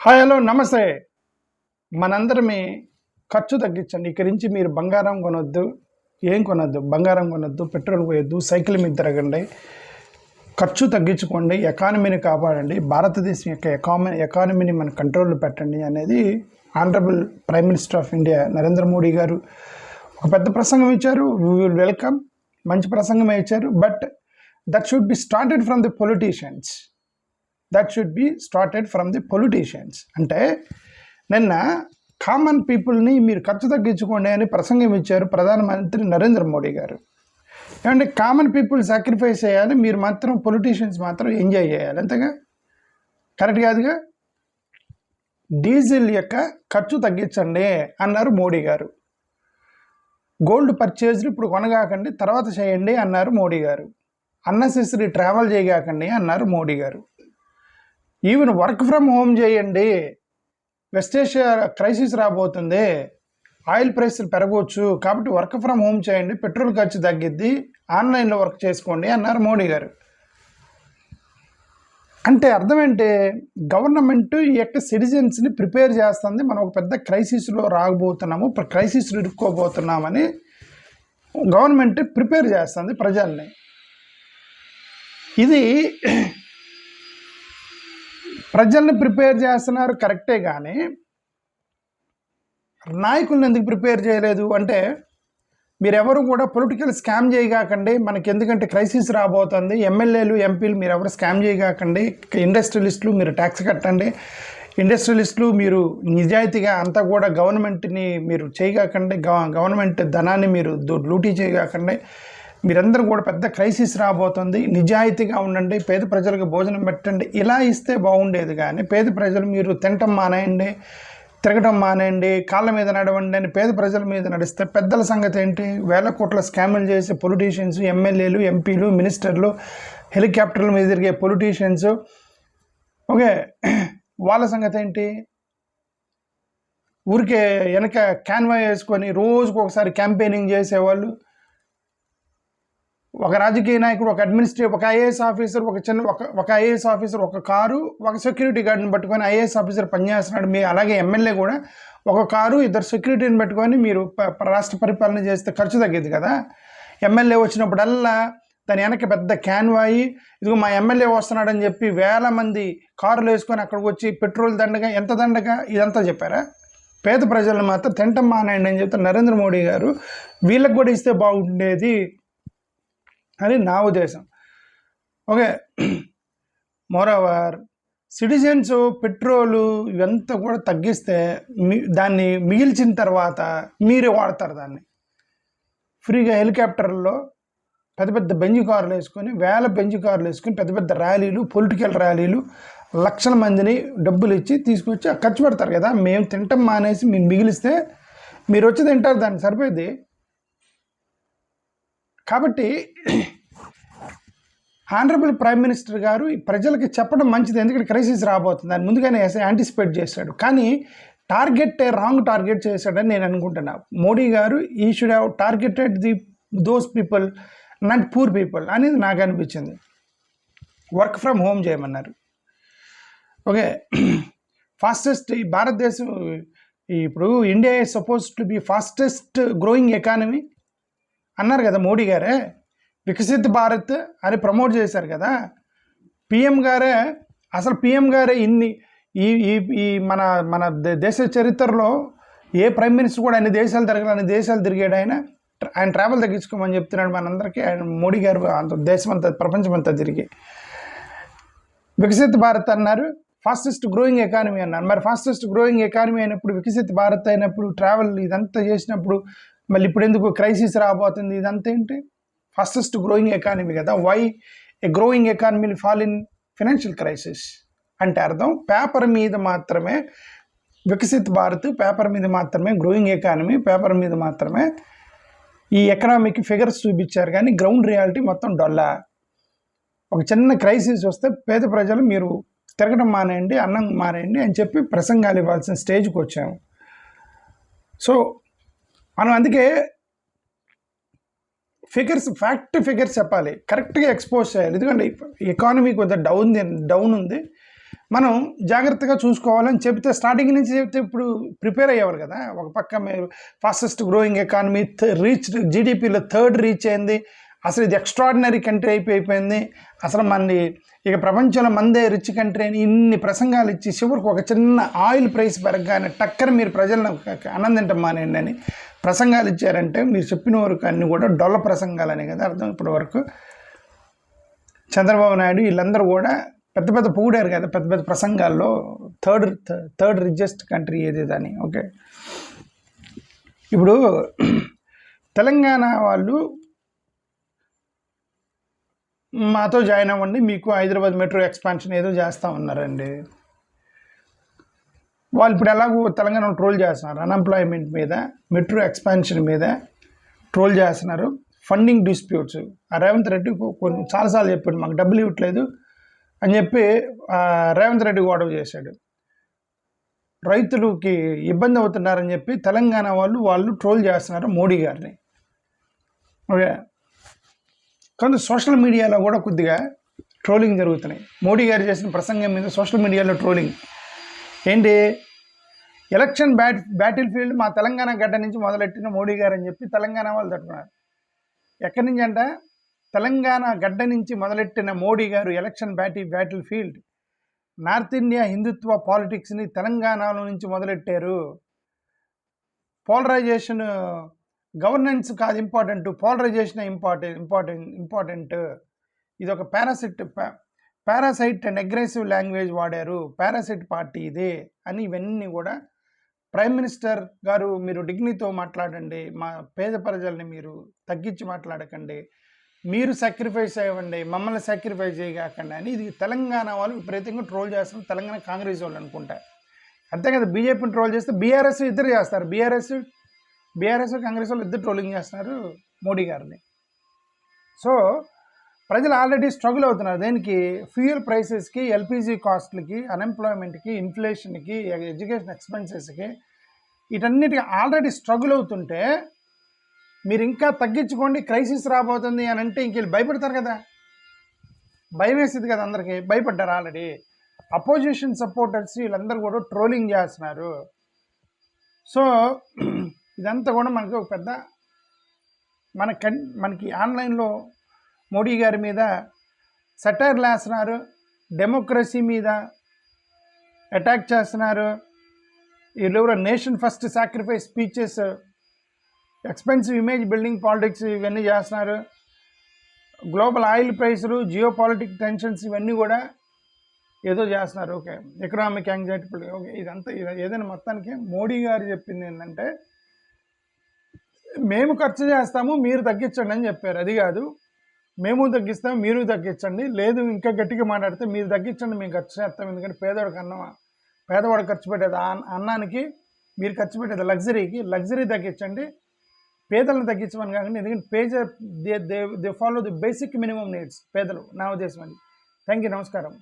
Hi hello నమస్తే. మనందరమే ఖర్చు తగ్గించండి. ఇక్కడి నుంచి మీరు బంగారం కొనొద్దు, ఏం కొనొద్దు, బంగారం కొనొద్దు, పెట్రోల్ పోయొద్దు, సైకిల్ మీద తిరగండి, ఖర్చు తగ్గించుకోండి, ఎకానమీని కాపాడండి, భారతదేశం యొక్క ఎకానమీని మన కంట్రోల్లో పెట్టండి అనేది honourable prime minister of India Narendra Modi గారు ఒక పెద్ద ప్రసంగం ఇచ్చారు. వీ విల్ వెల్కమ్, మంచి ప్రసంగమే ఇచ్చారు. But that should be started from the politicians. అంటే నిన్న కామన్ పీపుల్ని మీరు ఖర్చు తగ్గించుకోండి అని ప్రసంగం ఇచ్చారు ప్రధానమంత్రి నరేంద్ర మోడీ గారు. ఏమంటే కామన్ పీపుల్ సాక్రిఫైస్ చేయాలి, మీరు మాత్రం పొలిటీషియన్స్ మాత్రం ఎంజాయ్ చేయాలి, అంతేగా? కరెక్ట్ కాదుగా. డీజిల్ యొక్క ఖర్చు తగ్గించండి అన్నారు మోడీ గారు. గోల్డ్ పర్చేజ్లు ఇప్పుడు కొనగాకండి, తర్వాత చేయండి అన్నారు మోడీ గారు. అన్నెసెసరీ ట్రావెల్ చేయగాకండి అన్నారు మోడీ గారు. ఈవెన్ వర్క్ ఫ్రమ్ హోమ్ చేయండి, వెస్ట్ ఏషియా క్రైసిస్ రాబోతుంది, ఆయిల్ ప్రైస్లు పెరగవచ్చు, కాబట్టి వర్క్ ఫ్రమ్ హోమ్ చేయండి, పెట్రోల్ ఖర్చు తగ్గిద్ది, ఆన్లైన్లో వర్క్ చేసుకోండి అన్నారు మోడీ గారు. అంటే అర్థం ఏంటి? గవర్నమెంట్ ఈ యొక్క సిటిజన్స్ని ప్రిపేర్ చేస్తుంది, మనం ఒక పెద్ద క్రైసిస్లో రాకపోతున్నాము, క్రైసిస్లో ఇరుక్కోబోతున్నామని గవర్నమెంట్ ప్రిపేర్ చేస్తుంది ప్రజల్ని. ఇది ప్రజల్ని ప్రిపేర్ చేస్తున్నారు కరెక్టే, కానీ నాయకులను ఎందుకు ప్రిపేర్ చేయలేదు అంటే, మీరెవరు కూడా పొలిటికల్ స్కామ్ చేయగాకండి, మనకి ఎందుకంటే క్రైసిస్ రాబోతుంది, ఎమ్మెల్యేలు ఎంపీలు మీరు ఎవరు స్కామ్ చేయగాకండి, ఇండస్ట్రియలిస్టులు మీరు ట్యాక్స్ కట్టండి, ఇండస్ట్రియలిస్టులు మీరు నిజాయితీగా అంతా కూడా గవర్నమెంట్ని మీరు చేయగాకండి, గవర్నమెంట్ ధనాన్ని మీరు లూటీ చేయగాకండి, మీరందరూ కూడా పెద్ద క్రైసిస్ రాబోతుంది, నిజాయితీగా ఉండండి, పేద ప్రజలకు భోజనం పెట్టండి, ఇలా ఇస్తే బాగుండేది. కానీ పేద ప్రజలు మీరు తినటం మానేయండి, తిరగడం మానేయండి, కాళ్ళ మీద నడవండి అని పేద ప్రజల మీద నడిస్తే పెద్దల సంగతి ఏంటి? వేల కోట్ల స్కాములు చేసే పొలిటీషియన్స్, ఎమ్మెల్యేలు, ఎంపీలు, మినిస్టర్లు, హెలికాప్టర్ల మీద తిరిగే పొలిటీషియన్స్, ఓకే, వాళ్ళ సంగతి ఏంటి? ఊరికే వెనక క్యాన్వా వేసుకొని రోజుకు ఒకసారి క్యాంపెయినింగ్ చేసేవాళ్ళు. ఒక రాజకీయ నాయకుడు, ఒక ఐఏఎస్ ఆఫీసర్, ఒక ఐఏఎస్ ఆఫీసర్ ఒక కారు, ఒక సెక్యూరిటీ గార్డుని పట్టుకొని ఐఏఎస్ ఆఫీసర్ పనిచేస్తున్నాడు. మీ అలాగే ఎమ్మెల్యే కూడా ఒక కారు, ఇద్దరు సెక్యూరిటీని పెట్టుకొని మీరు రాష్ట్ర పరిపాలన చేస్తే ఖర్చు తగ్గింది కదా. ఎమ్మెల్యే వచ్చినప్పుడల్లా దాని వెనక పెద్ద క్యాన్వాయి, ఇదిగో మా ఎమ్మెల్యే వస్తున్నాడని చెప్పి వేల మంది కారులు వేసుకొని అక్కడికి వచ్చి పెట్రోల్ దండగా, ఎంత దండగా, ఇదంతా చెప్పారా? పేద ప్రజలను మాత్రం తింటం మానేయండి అని చెప్తే నరేంద్ర మోడీ గారు వీళ్ళకి కూడా ఇస్తే బాగుండేది అని నా ఉద్దేశం. ఓకే, మోరోవర్ సిటిజన్స్ పెట్రోలు ఇవంతా కూడా తగ్గిస్తే దాన్ని మిగిల్చిన తర్వాత మీరే వాడతారు దాన్ని. ఫ్రీగా హెలికాప్టర్లో పెద్ద పెద్ద బెంజ్ కార్లు వేసుకొని, వేల బెంజ్ కార్లు వేసుకొని పెద్ద పెద్ద ర్యాలీలు, పొలిటికల్ ర్యాలీలు, లక్షల మందిని డబ్బులు ఇచ్చి తీసుకొచ్చి ఖర్చు పెడతారు కదా. మేము తింటాం మానేసి మీరు మిగిలిస్తే మీరు వచ్చి తింటారు, దాన్ని సరిపోయింది. కాబట్టి ఆనరబుల్ ప్రైమ్ మినిస్టర్ గారు ప్రజలకి చెప్పడం మంచిది, ఎందుకంటే క్రైసిస్ రాబోతుంది అని ముందుగానే యాంటిసిపేట్ చేశాడు. కానీ రాంగ్ టార్గెట్ చేశాడని నేను అనుకుంటున్నా. మోడీ గారు ఈ should have targeted those people, not poor people అనేది నాకు అనిపించింది. వర్క్ ఫ్రమ్ హోమ్ చేయమన్నారు. ఓకే, ఫాస్టెస్ట్ ఈ భారతదేశం, ఇప్పుడు India is suppose to be fastest growing economy అన్నారు కదా మోడీ గారే. వికసిత్ భారత్ అని ప్రమోట్ చేశారు కదా పిఎం గారే. అసలు పిఎం గారే ఇన్ని ఈ మన మన దేశ చరిత్రలో ఏ ప్రైమ్ మినిస్టర్ కూడా అన్ని దేశాలు తిరిగాడు. ఆయన ట్రావెల్ తగ్గించుకోమని చెప్తున్నాడు మనందరికీ. ఆయన మోడీ గారు అంత దేశమంతా, ప్రపంచమంతా తిరిగి వికసిత్ భారత్ అన్నారు, ఫాస్టెస్ట్ గ్రోయింగ్ ఎకానమీ అన్నారు. మరి ఫాస్టెస్ట్ గ్రోయింగ్ ఎకానమీ అయినప్పుడు, వికసిత్ భారత్ అయినప్పుడు, ట్రావెల్ ఇదంతా చేసినప్పుడు మళ్ళీ ఇప్పుడు ఎందుకు క్రైసిస్ రాబోతుంది? ఇదంతా ఏంటి? ఫాస్టెస్ట్ గ్రోయింగ్ ఎకానమీ కదా. Why a growing economy fall in financial crisis అంటే అర్థం పేపర్ మీద మాత్రమే వికసిత్ భారత్, పేపర్ మీద మాత్రమే గ్రోయింగ్ ఎకానమీ, పేపర్ మీద మాత్రమే ఈ ఎకనామిక్ ఫిగర్స్ చూపించారు, కానీ గ్రౌండ్ రియాలిటీ మొత్తం డొల్లా. ఒక చిన్న క్రైసిస్ వస్తే పేద ప్రజలు మీరు తిరగడం మానేయండి, అన్నం మానేయండి అని చెప్పి ప్రసంగాలు ఇవ్వాల్సిన స్టేజ్కి వచ్చాము. సో మనం అందుకే ఫిగర్స్ చెప్పాలి, కరెక్ట్గా ఎక్స్పోజ్ చేయాలి. ఎందుకంటే ఎకానమీ కొంచెం డౌన్ ఉంది, మనం జాగ్రత్తగా చూసుకోవాలని చెప్తే స్టార్టింగ్ నుంచి చెప్తే ఇప్పుడు ప్రిపేర్ అయ్యేవారు కదా. ఒక పక్క మీరు ఫాస్టెస్ట్ గ్రోయింగ్ ఎకానమీ, జీడిపిలో థర్డ్ రీచ్ అయింది, అసలు ఇది ఎక్స్ట్రాడినరీ కంట్రీ అయిపోయింది, అసలు మనది ఇక ప్రపంచంలో మందే రిచ్ కంట్రీ అని ఇన్ని ప్రసంగాలు ఇచ్చి చివరికి ఒక చిన్న ఆయిల్ ప్రైస్ పెరగగానే టక్కన మీరు ప్రజలను ఆనందించడం మానేయండి అని ప్రసంగాలు ఇచ్చారంటే మీరు చెప్పిన వరకు అన్నీ కూడా డొల్ల ప్రసంగాలనే కదా అర్థం. ఇప్పటి వరకు చంద్రబాబు నాయుడు వీళ్ళందరూ కూడా పెద్ద పెద్ద పొగిడారు కదా పెద్ద పెద్ద ప్రసంగాల్లో, థర్డ్ రిచెస్ట్ కంట్రీ ఏది అని. ఓకే, ఇప్పుడు తెలంగాణ వాళ్ళు మాతో జాయిన్ అవ్వండి, మీకు హైదరాబాద్ మెట్రో ఎక్స్పాన్షన్ ఏదో చేస్తూ ఉన్నారండి. వాళ్ళు ఇప్పుడు ఎలాగో తెలంగాణలో ట్రోల్ చేస్తున్నారు, అన్ఎంప్లాయ్మెంట్ మీద, మెట్రో ఎక్స్పాన్షన్ మీద ట్రోల్ చేస్తున్నారు, ఫండింగ్ డిస్ప్యూట్స్. ఆ రేవంత్ రెడ్డి కొన్ని చాలాసార్లు చెప్పాడు మాకు డబ్బులు ఇవ్వట్లేదు అని చెప్పి రేవంత్ రెడ్డి గొడవ చేశాడు. రైతులకి ఇబ్బంది అవుతున్నారని చెప్పి తెలంగాణ వాళ్ళు ట్రోల్ చేస్తున్నారు మోడీ గారిని. ఓకే, కానీ సోషల్ మీడియాలో కూడా కొద్దిగా ట్రోలింగ్ జరుగుతున్నాయి. మోడీ గారు చేసిన ప్రసంగం మీద సోషల్ మీడియాలో ట్రోలింగ్ ఏంటి, ఎలక్షన్ బ్యాటిల్ ఫీల్డ్ మా తెలంగాణ గడ్డ నుంచి మొదలెట్టిన మోడీ గారు అని చెప్పి తెలంగాణ వాళ్ళు తట్టుకున్నారు. ఎక్కడి నుంచి అంట, తెలంగాణ గడ్డ నుంచి మొదలెట్టిన మోడీ గారు election battle field, north India Hindutva పాలిటిక్స్ని తెలంగాణలో నుంచి మొదలెట్టారు. పోలరైజేషన్, గవర్నెన్స్ కాదు ఇంపార్టెంట్, పోలరైజేషన్ ఇంపార్టెంట్. ఇది ఒక పారాసైట్ అండ్ అగ్రెసివ్ లాంగ్వేజ్ వాడారు, పారాసైట్ పార్టీ ఇదే అని ఇవన్నీ కూడా ప్రైమ్ మినిస్టర్ గారు మీరు డిగ్నిటీతో మాట్లాడండి, మా పేద ప్రజల్ని మీరు తగ్గించి మాట్లాడకండి, మీరు సాక్రిఫైస్ అవ్వండి, మమ్మల్ని సాక్రిఫైస్ చేయకండి అని ఇది తెలంగాణ వాళ్ళు విపరీతంగా ట్రోల్ చేస్తారు. తెలంగాణ కాంగ్రెస్ వాళ్ళు అనుకుంటారు అంతే కదా. బీజేపీని ట్రోల్ చేస్తే బీఆర్ఎస్ ఇద్దరు చేస్తారు, బీఆర్ఎస్ కాంగ్రెస్ వాళ్ళు ఇద్దరు ట్రోలింగ్ చేస్తున్నారు మోడీ గారిని. సో ప్రజలు ఆల్రెడీ స్ట్రగుల్ అవుతున్నారు దేనికి, ఫ్యూయల్ ప్రైసెస్కి, ఎల్పిజి కాస్ట్లకి, అన్ఎంప్లాయ్మెంట్కి, ఇన్ఫ్లేషన్కి, ఎడ్యుకేషన్ ఎక్స్పెన్సెస్కి, వీటన్నిటికీ ఆల్రెడీ స్ట్రగుల్ అవుతుంటే మీరు ఇంకా తగ్గించుకోండి క్రైసిస్ రాబోతుంది అని అంటే ఇంక వీళ్ళు భయపడతారు కదా, భయం వేస్తుంది కదా, అందరికీ భయపడ్డారు ఆల్రెడీ. అపోజిషన్ సపోర్టర్స్ వీళ్ళందరూ కూడా ట్రోలింగ్ చేస్తున్నారు. సో ఇదంతా కూడా మనకి ఒక పెద్ద మనకి ఆన్లైన్లో మోడీ గారి మీద సెటైర్లు వేస్తున్నారు, డెమోక్రసీ మీద అటాక్ చేస్తున్నారు, వీళ్ళెవరో nation first sacrifice speeches, expensive image building politics ఇవన్నీ చేస్తున్నారు, గ్లోబల్ ఆయిల్ ప్రైసులు, జియో పాలిటిక్ టెన్షన్స్ ఇవన్నీ కూడా ఏదో చేస్తున్నారు. ఓకే, ఎకనామిక్ యాంగ్జైటీ, ఓకే, ఇదంతా ఏదైనా మొత్తానికి మోడీ గారు చెప్పింది ఏంటంటే మేము ఖర్చు చేస్తాము మీరు తగ్గించండి అని చెప్పారు. అది కాదు, మేము తగ్గిస్తాము మీరు తగ్గించండి, లేదు ఇంకా గట్టిగా మాట్లాడితే మీరు తగ్గించండి మేము ఖర్చు చేస్తాం, ఎందుకంటే పేదవాడు ఖర్చు పెట్టేది అన్నానికి, మీరు ఖర్చు పెట్టేది లగ్జరీ తగ్గించండి, పేదలను తగ్గించమని కాకుండా, ఎందుకంటే they follow the basic minimum needs పేదలు, నా ఉద్దేశం అది. థ్యాంక్ యూ, నమస్కారం.